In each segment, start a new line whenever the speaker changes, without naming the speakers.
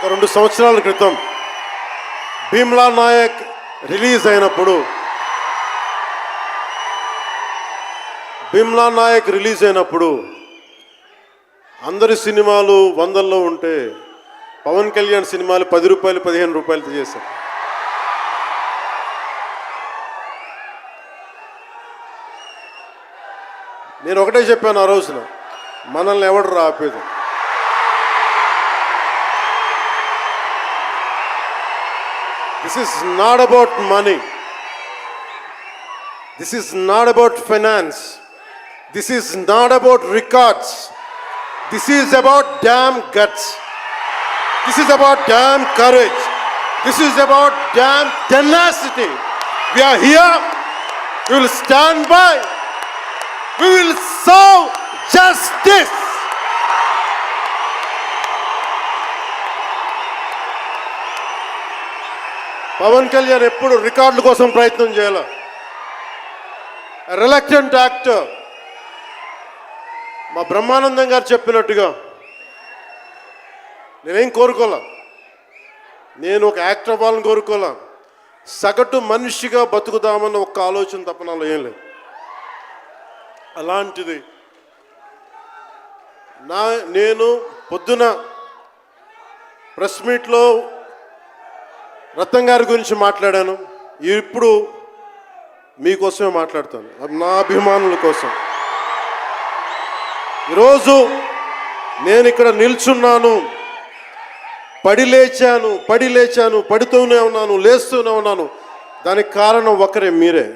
2 సంవత్సరాల క్రితం భీమ్లా నాయక్ రిలీజ్ అయినప్పుడు అందరి సినిమాలు 100లో ఉంటే పవన్ కళ్యాణ్ సినిమాలు 10 రూపాయలు 15 రూపాయలతో చేశారు. నేను ఒకటే చెప్పాను ఆ రోజున, మనల్ని ఎవడు ఆపేది. This is not about money. This is not about finance. This is not about records. This is about damn guts. This is about damn courage. This is about damn tenacity. We are here. We will stand by. We will serve justice. Pawan Kalyan ఎప్పుడు రికార్డుల కోసం ప్రయత్నం చేయాల. Reluctant actor. మా బ్రహ్మానందం గారు చెప్పినట్టుగా నేనేం కోరుకోలే, నేను ఒక యాక్టర్ అవ్వాలని కోరుకోలే, సగటు మనిషిగా బతుకుదామన్న ఒక్క ఆలోచన తప్ప నాలో ఏం లేదు. అలాంటిది నేను పొద్దున ప్రెస్ మీట్లో రత్నం గారి గురించి మాట్లాడాను. ఇప్పుడు మీకోసమే మాట్లాడతాను, నా అభిమానుల కోసం. ఈరోజు నేను ఇక్కడ నిల్చున్నాను, పడి లేచాను, పడుతూనే ఉన్నాను, లేస్తూనే ఉన్నాను. దానికి కారణం ఒకరే, మీరే.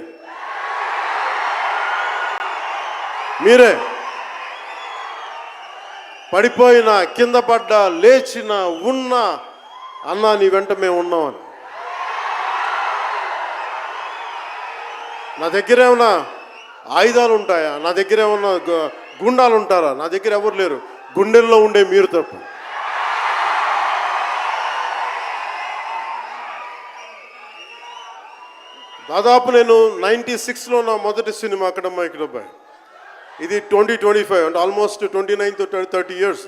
పడిపోయినా, కింద పడ్డా, లేచినా, ఉన్నా, అన్నా నీ వెంట మేము ఉన్నామని. నా దగ్గర ఏమన్నా ఆయుధాలు ఉంటాయా? నా దగ్గర ఏమన్నా గుండాలు ఉంటారా? నా దగ్గర ఎవరు లేరు, గుండెల్లో ఉండే మీరు తప్ప. దాదాపు నేను 96లో నా మొదటి సినిమా అక్కడమ్మ ఇక్కడబ్బాయి. ఇది 2025 అంటే ఆల్మోస్ట్ 29 to 30 ఇయర్స్.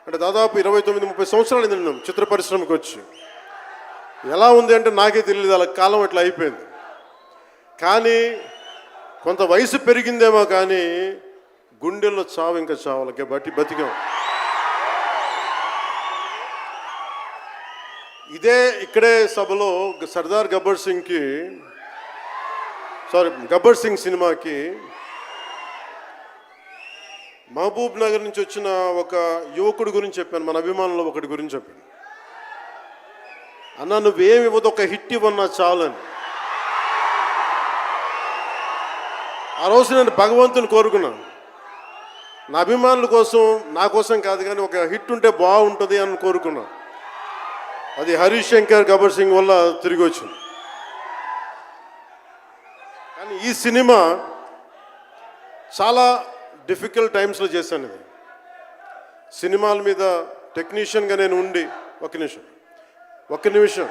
అంటే దాదాపు 29-30 సంవత్సరాలు నేను చిత్ర పరిశ్రమకు వచ్చి. ఎలా ఉంది అంటే నాకే తెలియదు, అలా కాలం ఇట్లా అయిపోయింది. కానీ కొంత వయసు పెరిగిందేమో కానీ గుండెల్లో చావు ఇంకా చావాలి, బతికాం. ఇక్కడే సభలో గబ్బర్ సింగ్ సినిమాకి మహబూబ్ నగర్ నుంచి వచ్చిన ఒక యువకుడి గురించి చెప్పాను, మన అభిమానుల్లో ఒకటి గురించి చెప్పాను. అన్నా నువ్వేమి ఇవ్వదు, ఒక హిట్ ఇవ్వన్నా చాలని. ఆ రోజు నేను భగవంతుని కోరుకున్నాను, నా అభిమానుల కోసం, నా కోసం కాదు కానీ ఒక హిట్ ఉంటే బాగుంటుంది అని కోరుకున్నాను. అది హరీష్ శంకర్ గబ్బర్ సింగ్ వల్ల తిరిగి వచ్చింది. కానీ ఈ సినిమా చాలా డిఫికల్ట్ టైమ్స్లో చేశాను. ఇది సినిమాల మీద టెక్నీషియన్గా నేను ఉండి, ఒక నిమిషం